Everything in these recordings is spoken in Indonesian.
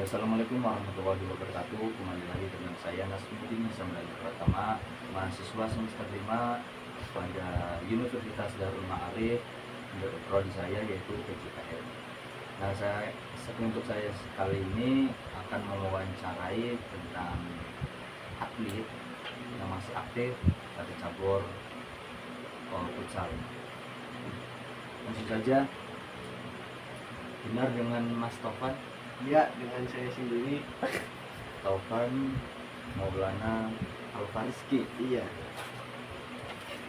Assalamualaikum warahmatullahi wabarakatuh. Kembali lagi dengan saya Nasruddin Samdani Pratama, mahasiswa semester 5 pada Universitas Darul Ma'arif. Prodi saya yaitu PJKN. Nah, untuk saya kali ini akan mewawancarai tentang atlet yang masih aktif pada cabur futsal. Langsung saja, benar dengan Mas Taufan? Ya, dengan saya sendiri. Taufan Maulana Alfariski. Iya.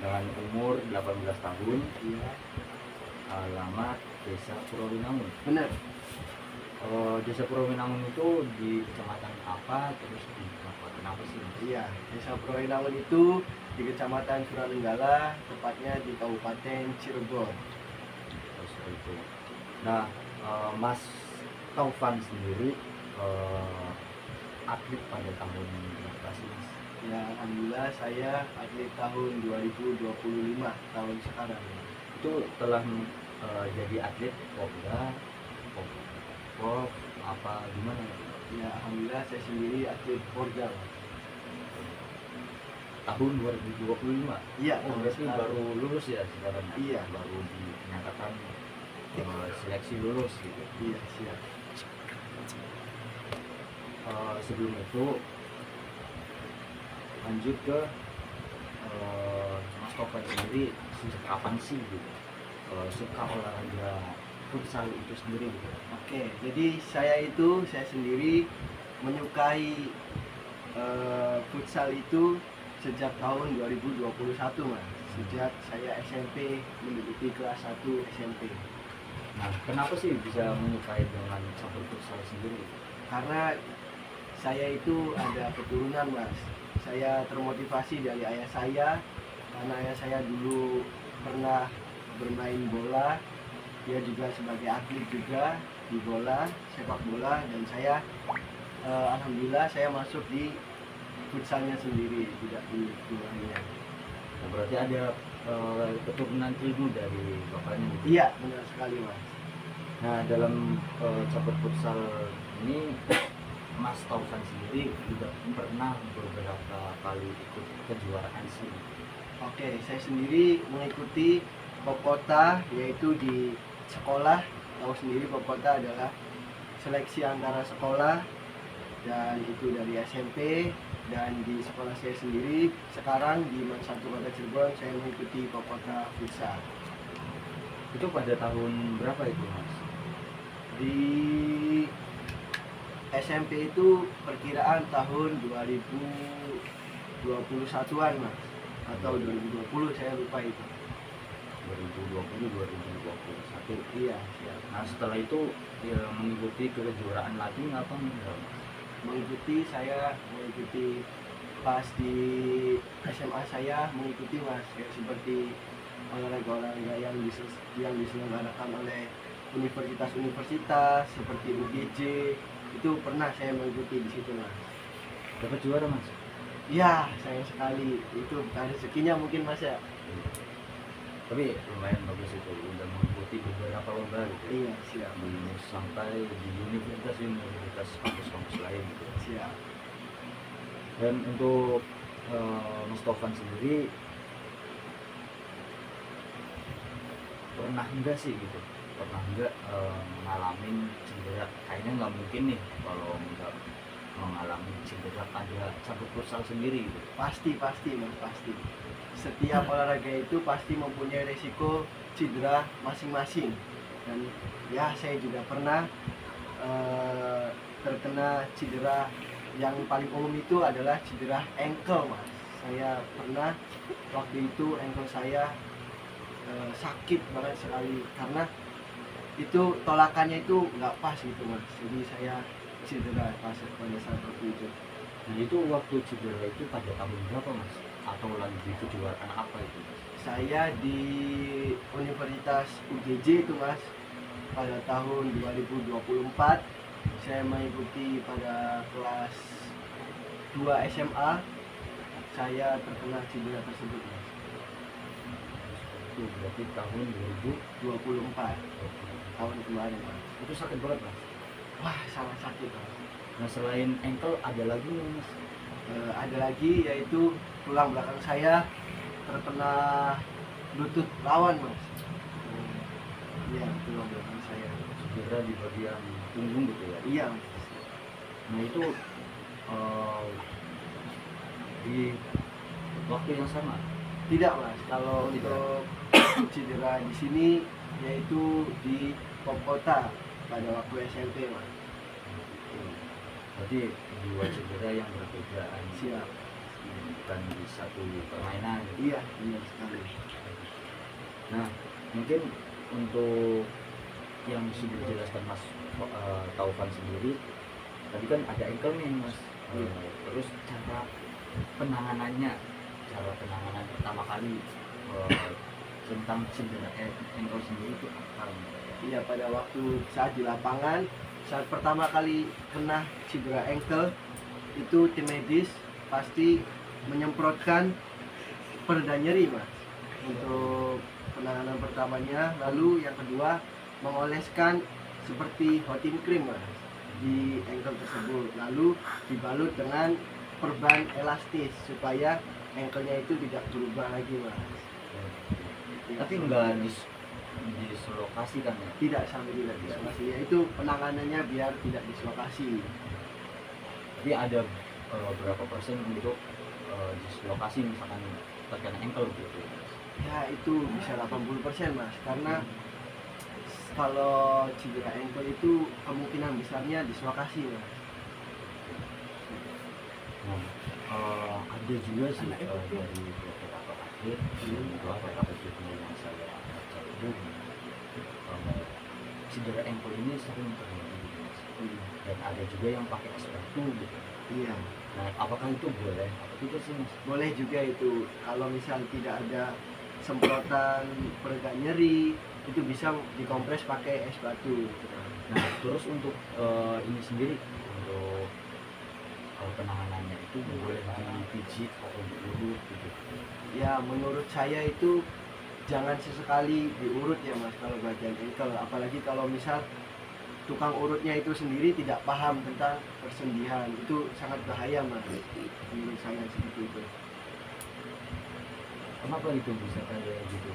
Dengan umur 18 tahun. Iya. Alamat Desa Purwinangun. Benar. Desa Purwinangun itu di kecamatan apa, terus di kabupaten apa sih? Iya, Desa Purwinangun itu di Kecamatan Suranenggala, tepatnya di Kabupaten Cirebon. Terus itu. Nah, Mas Taufan sendiri atlet pada tahun berapa sih, Mas? Ya, alhamdulillah saya atlet tahun 2025, tahun sekarang. Itu telah jadi atlet Popda, Pop apa gimana? Ya, alhamdulillah saya sendiri atlet Porda. Tahun 2025. Iya, Berarti baru lulus ya sekarang? Iya. Baru dinyatakan seleksi lulus gitu. Iya, siap. Sebelum itu lanjut ke Mas Taufan sendiri sejak kapan sih gitu suka olahraga futsal itu sendiri gitu? Oke, jadi saya sendiri menyukai futsal itu sejak tahun 2021, Mas. Sejak saya SMP, mengikuti kelas 1 SMP. Nah, kenapa sih bisa menyukai dengan cabur futsal sendiri? Karena saya itu ada keturunan, Mas. Saya termotivasi dari ayah saya, karena ayah saya dulu pernah bermain bola. Dia juga sebagai atlet juga di bola, sepak bola, dan saya alhamdulillah saya masuk di futsalnya sendiri, tidak di keluarganya. Nah, berarti ada keturunan ilmu dari bapaknya gitu? Iya, benar sekali, Mas. Nah, dalam cabur futsal ini Mas Taufan sendiri juga pernah beberapa kali ikut kejuaraan sih. Oke, saya sendiri mengikuti Popkota, yaitu di sekolah. Tahu sendiri Popkota adalah seleksi antara sekolah, dan itu dari SMP. Dan di sekolah saya sendiri sekarang di MAN 1 Kota Cirebon saya mengikuti Popkota Futsal. Itu pada tahun berapa itu, Mas? Di SMP itu perkiraan tahun 2021-an, Mas, atau 2020, saya lupa itu. 2020 2021. Iya, siap. Nah, setelah itu ya, mengikuti kejuaraan lagi apa enggak, Mas? Saya mengikuti pas di SMA saya mengikuti, Mas, ya, seperti olahraga-olahraga yang diselenggarakan oleh universitas-universitas seperti UGJ, itu pernah saya mengikuti di situ, Mas. Dapat juara, Mas? Iya, sayang sekali, itu bukan rezekinya mungkin, Mas, ya. Tapi lumayan bagus itu, udah mengikuti beberapa lomba gitu. Iya, siap. Sampai di universitas kampus-kampus lain gitu. Siap. Dan untuk Mas Taufan sendiri pernah enggak sih gitu? Pernah enggak mengalami cedera? Kayaknya nggak mungkin nih kalau enggak mengalami cedera pada cabur futsal sendiri gitu. Pasti, Mas, pasti. Setiap olahraga itu pasti mempunyai resiko cedera masing-masing. Dan ya, saya juga pernah terkena cedera. Yang paling umum itu adalah cedera ankle, Mas. Saya pernah waktu itu ankle saya sakit banget sekali, karena itu tolakannya itu nggak pas gitu, Mas. Jadi saya cedera pas pada saat waktu itu. Nah, itu waktu cedera itu pada tahun berapa, Mas? Atau lagi di kejuaraan apa itu, Mas? Saya di Universitas UGJ itu, Mas, pada tahun 2024. Saya mengikuti pada kelas 2 SMA. Saya terkena cedera tersebut, Mas. Itu berarti tahun 2024, tahun kemarin, Mas. itu sakit banget, Mas? Wah, sangat sakit, Mas. Nah selain ankle ada lagi nih mas. Ada lagi yaitu tulang belakang saya terkena lutut lawan mas. Iya, tulang belakang saya. Cedera di bagian punggung gitu ya. Iya. Nah itu eh, di waktu yang sama. Tidak mas, kalau Oh, tidak. untuk cedera di sini yaitu di Popkota pada waktu SMP mas. Berarti dua cedera yang berbeda, Siap. bukan di satu permainan gitu. Iya, benar sekali. Nah mungkin untuk yang sudah dijelaskan mas Taufan sendiri tadi kan ada ankle nih mas. Terus penanganannya cara penanganan pertama kali tentang cedera ankle sendiri itu apa? Iya, pada waktu saat di lapangan, saat pertama kali kena cedera ankle, itu tim medis pasti menyemprotkan pereda nyeri mas untuk penanganan pertamanya. Lalu yang kedua mengoleskan seperti hotin cream mas di ankle tersebut, lalu dibalut dengan perban elastis supaya ankle-nya itu tidak berubah lagi mas. Tapi enggak dislokasi kan ya? Tidak, sampai tidak dislokasi, yaitu penanganannya biar tidak dislokasi. Tapi ada berapa persen untuk dislokasi misalkan terkena ankle gitu? Ya itu bisa 80% mas, karena kalau cedera ankle itu kemungkinan besarnya dislokasi mas. Nah, ada juga sih dari beberapa atlet beberapa atlet yang saya baca itu cedera ankle ini sering terjadi gitu mas. Dan ada juga yang pakai sepatu gitu. Iya, Nah apakah itu boleh? Apa tidak sih mas? boleh juga itu. Kalau misal tidak ada semprotan pereda nyeri, itu bisa dikompres pakai es batu. Nah terus untuk ini sendiri untuk penanganannya itu boleh dipijit atau diurut gitu. Ya menurut saya itu jangan sesekali diurut ya mas kalau bagian ankle, apalagi kalau misal tukang urutnya itu sendiri tidak paham tentang persendihan, itu sangat bahaya mas menurut saya seperti itu. Kenapa itu bisa kayak gitu?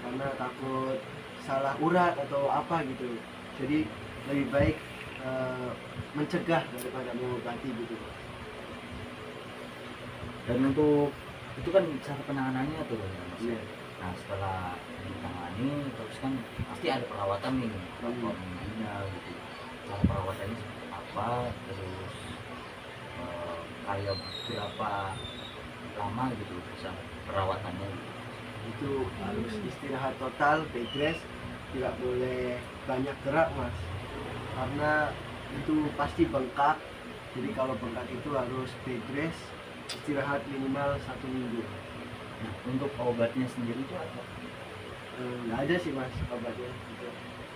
Karena takut salah urat atau apa gitu, jadi lebih baik mencegah daripada mengobati gitu. Dan untuk itu kan cara penanganannya tuh ya mas. Iya. Nah setelah ditangani terus kan pasti ada perawatan nih pemainnya gitu. Cara perawatannya seperti apa, terus kayak berapa lama gitu bisa perawatannya gitu. Itu harus istirahat total, bed rest, tidak boleh banyak gerak mas, karena itu pasti bengkak. Jadi kalau bengkak itu harus bed rest, istirahat minimal 1 minggu. Nah, untuk obatnya sendiri itu apa? Nggak ada sih mas obatnya gitu.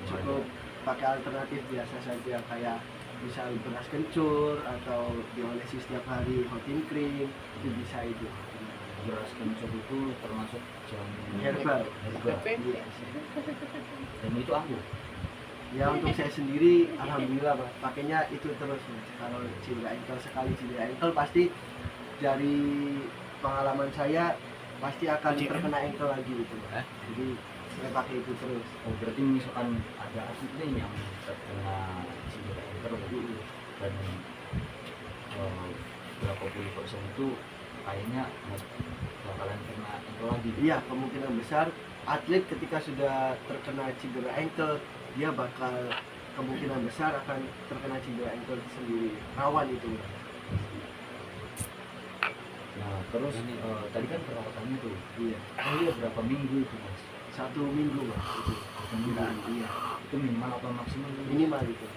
Cukup pakai alternatif biasa saja, kayak misal beras kencur atau diolesi setiap hari hotin cream, itu bisa itu. Beras kencur itu termasuk jamu Herbal. Iya. Dan itu ampuh. Ya untuk saya sendiri alhamdulillah mas, pakainya itu terus mas. Kalau cedera ankle, sekali cedera ankle pasti dari pengalaman saya pasti akan terkena ankle lagi gitu mas. Jadi saya pakai itu terus. Oh berarti misalkan ada atlet nih yang terkena cedera ankle gitu dan berapa puluh persen itu kayaknya bakalan kena ankle lagi. Iya, kemungkinan besar atlet ketika sudah terkena cedera ankle, dia bakal kemungkinan besar akan terkena cedera ankle sendiri. Rawan itu mas. Nah terus tadi kan perawatannya tuh Iya, berapa minggu itu mas? 1 minggu mas itu. Satu minggu. Iya, Itu minimal atau maksimal? minimal itu.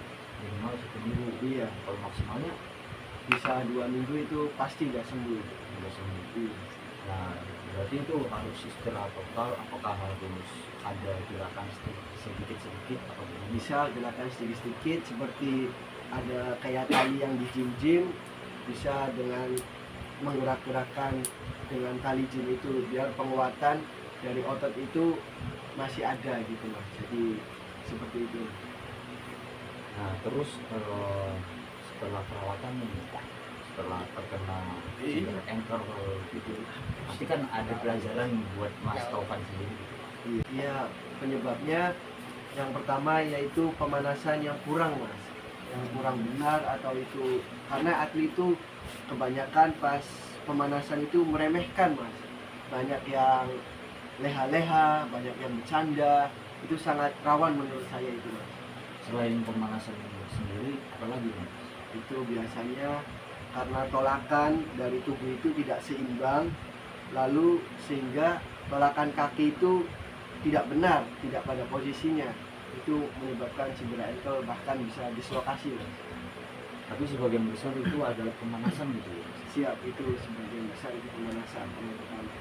Minimal 1 minggu. Iya, Kalau maksimalnya bisa 2 minggu itu pasti udah sembuh. udah sembuh. Iya. Nah berarti itu harus istirahat total. Apakah harus ada gerakan sedikit-sedikit atau gimana? Bisa gerakan sedikit-sedikit seperti ada kayak tali yang di gym, bisa dengan menggerak-gerakkan dengan tali gym itu biar penguatan dari otot itu masih ada gitu mas. Jadi seperti itu. Nah terus setelah perawatan ini, setelah terkena cedera ankle gitu, pasti kan ada pelajaran buat Mas Taufan sendiri gitu. Iya, penyebabnya yang pertama yaitu pemanasan yang kurang mas, yang kurang benar, atau itu karena atlet itu kebanyakan pas pemanasan itu meremehkan mas, banyak yang leha-leha, banyak yang bercanda, itu sangat rawan menurut saya itu mas. Selain pemanasan sendiri, apalagi Mas? Itu biasanya karena tolakan dari tubuh itu tidak seimbang, lalu sehingga tolakan kaki itu tidak benar, tidak pada posisinya, itu menyebabkan cedera ankle, bahkan bisa dislokasi mas. Tapi sebagian besar itu adalah pemanasan gitu ya. Siap, itu sebagian besar itu pemanasan yang pertama.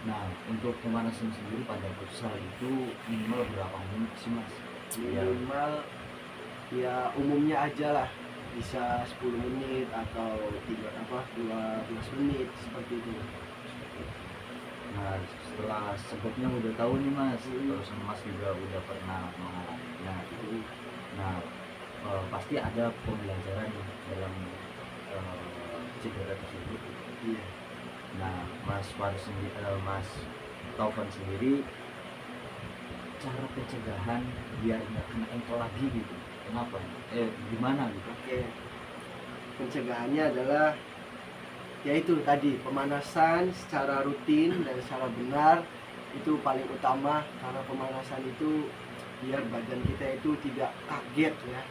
Nah, untuk pemanasan sendiri pada futsal itu minimal berapa menit sih Mas? Minimal ya umumnya aja lah, bisa 10 menit atau 12 menit seperti itu. Nah, setelah sebutnya udah tahu nih Mas, terus Mas juga udah pernah mengalaminya gitu. Nah, pasti ada pembelajaran dalam cedera tersebut. Iya. Nah, Mas Taufan sendiri, cara pencegahan biar nggak kena ankle lagi gitu, kenapa? Gimana gitu? Oke, pencegahannya adalah yaitu tadi pemanasan secara rutin dan secara benar, itu paling utama, karena pemanasan itu biar badan kita itu tidak kaget ya.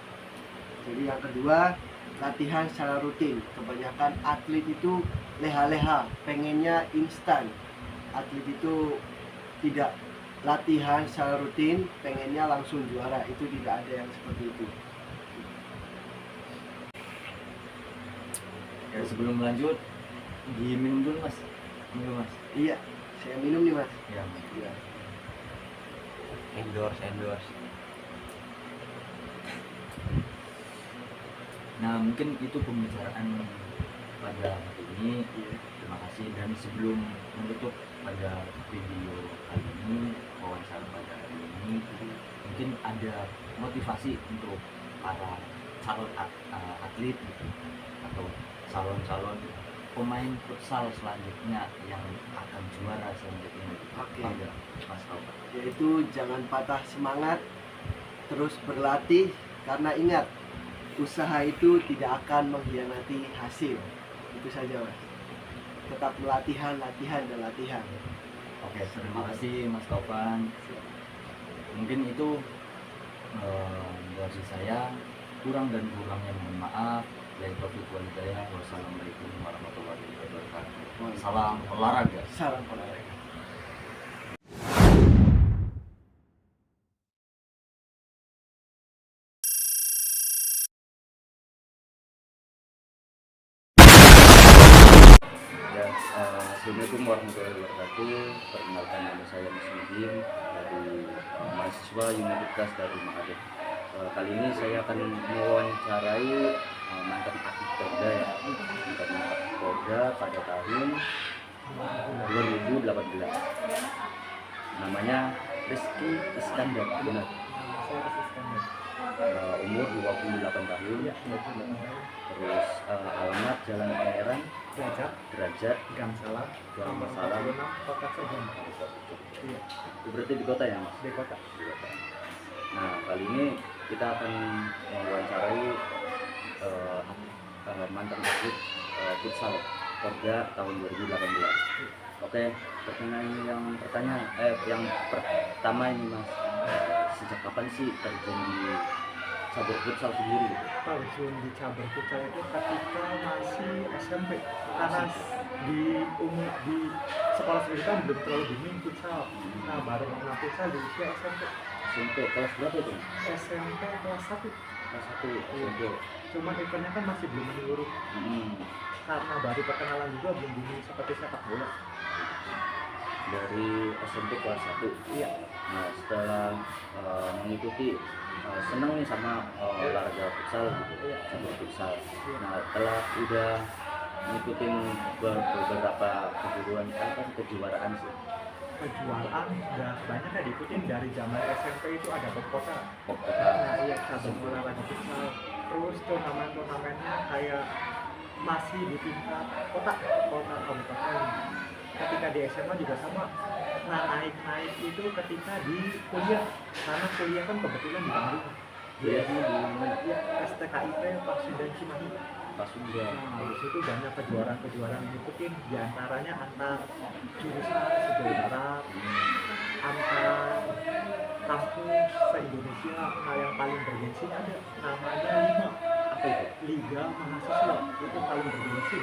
Jadi yang kedua, latihan secara rutin. Kebanyakan atlet itu leha-leha, pengennya instan. Atlet itu tidak latihan secara rutin, pengennya langsung juara. Itu tidak ada yang seperti itu. Ya, sebelum lanjut, diminum dulu Mas. Minum Mas. Iya, saya minum nih mas. Ya, Mas. Iya. Endorse. Nah, mungkin itu pembicaraan pada hari ini. Terima kasih, dan sebelum menutup pada video kali ini, wawancara pada hari ini, mungkin ada motivasi untuk para calon atlet gitu, atau calon pemain futsal selanjutnya yang akan juara selanjutnya gitu. Oke. Pada Mas Taufan. Yaitu jangan patah semangat, terus berlatih, karena ingat, usaha itu tidak akan mengkhianati hasil. Itu saja mas. Tetap latihan dan latihan. Oke, terima kasih Mas Taufan. Mungkin itu dari saya, kurang dan kurangnya mohon maaf. Dari topik walidaya, wassalamualaikum warahmatullahi wabarakatuh. Salam olahraga. Salam olahraga. Ya, assalamualaikum warahmatullahi wabarakatuh. Perkenalkan, nama saya Muslimin dari mahasiswa Universitas Darul Ma'arif. Kali ini saya akan mewawancarai mantan atlet Polda ya, mantan atlet Polda pada tahun 2018. Namanya Rizky Iskandar, benar. Umur 28 tahun. Terus alamat Jalan Pangeran Derajat Gang Salam, Gang nomor Salam. 46, Kota Sejam. Iya, Itu berarti di kota ya Mas? di kota. Di kota. Nah, kali ini kita akan mewawancarai mantan atlet futsal Polda tahun 2018. Oke, yang pertama ini Mas, sejak kapan sih terjun di cabur futsal sendiri gitu? Terjun di cabur futsal itu ketika masih SMP, karena di sekolah sendiri kan belum terlalu booming futsal. Nah, baru mengenal futsal di usia SMP. SMP kelas berapa itu? SMP kelas 1. Kelas 1 SMP. Cuman eventnya kan masih belum menyeluruh, karena baru perkenalan juga, belum booming seperti sepak bola. Dari SMP kelas 1. Iya. Nah, setelah mengikuti senang nih sama olahraga futsal gitu, cabur futsal. Nah, setelah udah ngikutin beberapa kejuaraan sih. Kejuaraan udah banyak ya diikutin dari zaman SMP, itu ada Pop Kota. Pop Kota. Nah iya, cabang olahraga futsal. terus turnamennya kayak masih di tingkat kota kabupaten. Ketika di SMA juga sama. Nah naik itu ketika di kuliah, karena kuliah kan kebetulan di Bandung. Biasanya di mana? Ya, STKIP Pasundan Cimahi. Pasundan. Nah, di situ banyak kejuaraan yang ngikutin, diantaranya antar jurusan sejauh barat, antar kampus se-Indonesia. Nah, yang paling bergengsi ada namanya LIMA. Apa itu? Liga Mahasiswa. Itu paling bergengsi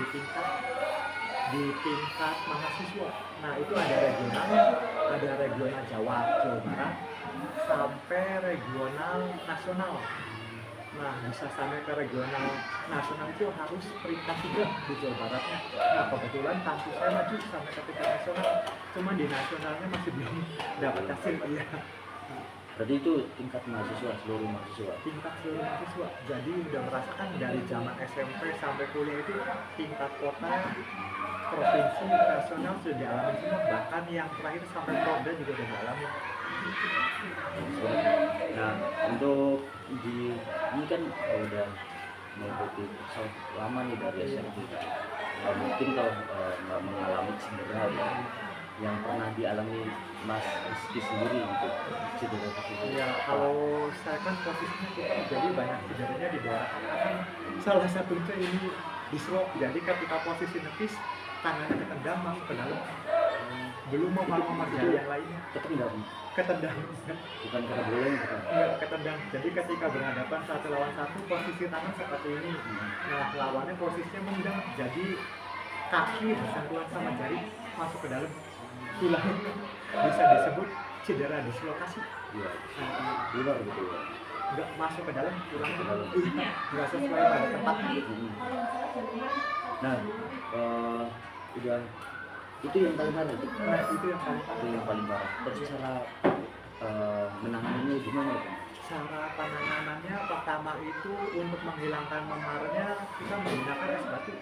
di tingkat mahasiswa. Nah, itu ada regional Jawa Barat, sampai regional nasional. Nah, bisa sampai ke regional nasional itu harus peringkat 3 di Jawa Baratnya. Nah, kebetulan kampus saya maju sampai ke tingkat nasional, cuma di nasionalnya masih belum dapat hasil. Iya, Berarti itu tingkat mahasiswa, seluruh mahasiswa. tingkat seluruh mahasiswa. Jadi udah merasakan dari zaman SMP sampai kuliah itu tingkat kota, provinsi, nasional sudah dialami semua. Bahkan yang terakhir sampai Proda juga udah dialami. Nah, untuk ini kan udah mengikuti futsal lama nih dari SMP. Mungkin kalau nggak mengalami cedera ya, yang pernah dialami Mas Rizky sendiri gitu, cedera tersebut. Ya, kalau saya kan posisinya kita jadi banyak cederanya di daerah kanan. Salah satunya ini di slop. Jadi ketika posisi nepis, tangannya ketendang masuk ke dalam. Belum mau yang lainnya. Ketendang. Bukan karena boleh, bukan. Iya, ketendang. Jadi ketika berhadapan 1 lawan 1, posisi tangan seperti ini. Nah, lawannya posisinya menendang. Jadi kaki bersentuhan sama jari masuk ke dalam tulang. Bisa disebut cedera dislokasi. Iya. Nah, Luar gitu ya. nggak masuk ke dalam tulang Ke dalam. nggak sesuai pada tempatnya. Nah, udah itu yang paling parah itu. Nah, itu yang paling Itu penting. yang paling parah. Terus cara menanganinya gimana itu? Cara penanganannya pertama itu untuk menghilangkan memarnya kita menggunakan es batu.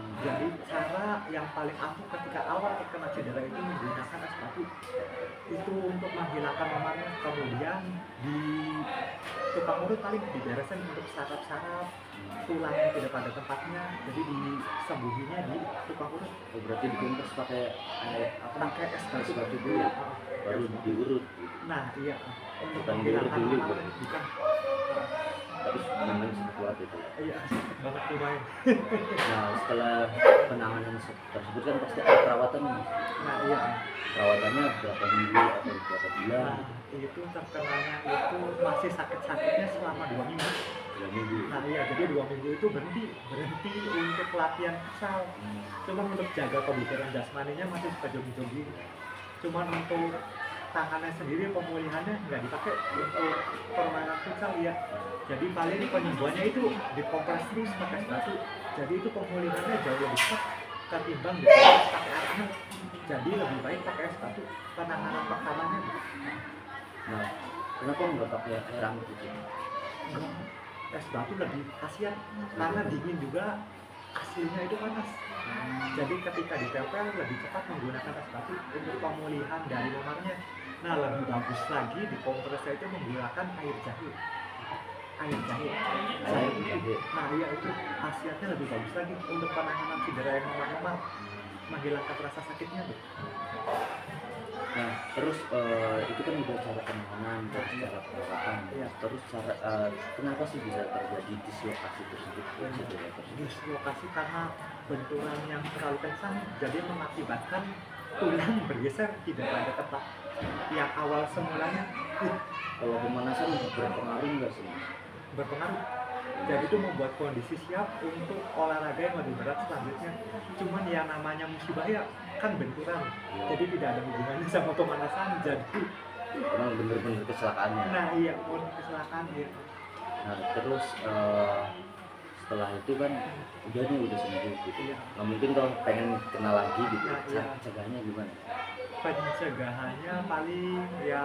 Jadi cara yang paling ampuh ketika awal terkena cedera itu menggunakan es batu. Itu untuk menghilangkan memarnya. Kemudian di tukang urut paling diberesin untuk saraf-saraf tulang yang tidak pada tempatnya. Jadi disembuhinya di tukang urut. Oh, berarti dibungkus pakai air apa? Pakai es batu batu dulu, baru diurut gitu. Nah, iya. Untuk Bukan menghilangkan diurut dulu, memarnya. Bukan. Terus namanya sekuat itu. Iya, banget lumayan. Nah, setelah penanganan tersebut kan pasti ada perawatan nih. Nah, iya. Perawatannya berapa minggu atau berapa bulan? Nah, itu terkenanya itu masih sakit-sakitnya selama 2 minggu. 2 minggu. Nah, iya, jadi 2 minggu itu berhenti untuk latihan futsal. Cuma untuk jaga kebugaran jasmaninya masih suka jogging-jogging. Cuman untuk tangannya sendiri pemulihannya nggak dipakai untuk permainan futsal ya. Jadi paling penyembuhannya itu dikompres terus pakai es batu. Jadi itu pemulihannya jauh lebih cepat ketimbang pakai air hangat. Jadi lebih baik pakai es batu penanganan pertamanya. Nah, kenapa nggak pakai air hangat itu? Es batu lebih kasihan karena dingin juga, aslinya itu panas. Jadi ketika ditempel lebih cepat menggunakan es batu untuk pemulihan dari memarnya. Nah, lebih bagus lagi di kompresnya itu menggunakan air jahe. Air jahe. Nah, iya itu khasiatnya lebih bagus lagi untuk penanganan cedera yang memar-memar, menghilangkan rasa sakitnya tuh. Nah, terus itu kan udah cara penanganan, terus cara perawatan. Iya. Terus cara kenapa sih bisa terjadi dislokasi tersebut? Cedera tersebut? Dislokasi karena benturan yang terlalu kencang, jadi mengakibatkan tulang bergeser tidak pada tempat yang awal semulanya. Kalau pemanasan berpengaruh nggak sih? Berpengaruh. Jadi itu membuat kondisi siap untuk olahraga yang lebih berat selanjutnya. Cuman yang namanya musibah ya kan benturan, jadi tidak ada hubungannya sama pemanasan. Jadi Emang bener-bener kecelakaannya. nah iya, pun kecelakaan ya. Nah, terus setelah itu kan udah sembuh gitu. Iya. Nah, mungkin kalau pengen kenal lagi gitu, Nah, iya. cegahnya gimana? Pencegahannya paling ya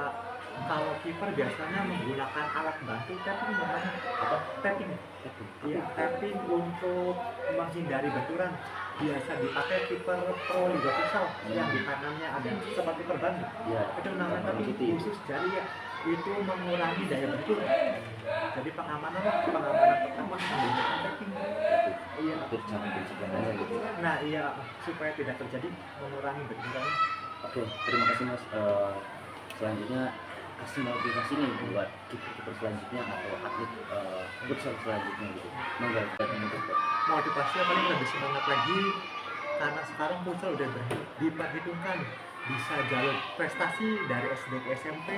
Kalau kiper biasanya menggunakan alat bantu tapping namanya. Apa? Tapping. Iya, tapping untuk menghindari benturan. Biasa dipakai kiper pro Liga Futsal yang di tangannya ada seperti perban. Iya. Itu namanya Warna tapi putih. khusus jadi ya itu mengurangi daya bentur. Jadi pengamanan pertama menggunakan tapping. Iya. Untuk cara pencegahannya gitu. Nah iya supaya tidak terjadi mengurangi benturan. Oke, terima kasih Mas. Selanjutnya kasih motivasi nih buat kiper selanjutnya atau atlet futsal selanjutnya gitu. Monggo untuk Motivasi yang paling lebih semangat lagi karena sekarang futsal udah diperhitungkan bisa jalur prestasi dari SD ke SMP,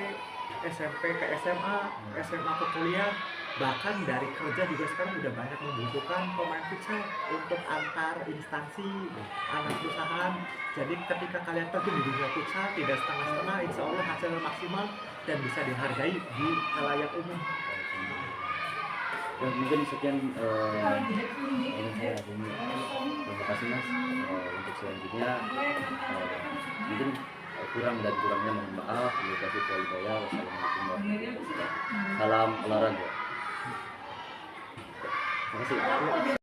SMP ke SMA, SMA ke kuliah, bahkan dari kerja juga sekarang udah banyak membutuhkan pemain futsal untuk antar instansi, anak perusahaan. Jadi ketika kalian terjun di dunia futsal tidak setengah-setengah, insya Allah hasilnya maksimal dan bisa dihargai di khalayak umum. dan mungkin sekian ini saya hari ini. Terima kasih Mas. Untuk selanjutnya mungkin kurang dan kurangnya mohon maaf. Terima kasih. Wassalamualaikum warahmatullahi wabarakatuh. Salam olahraga. Terima kasih.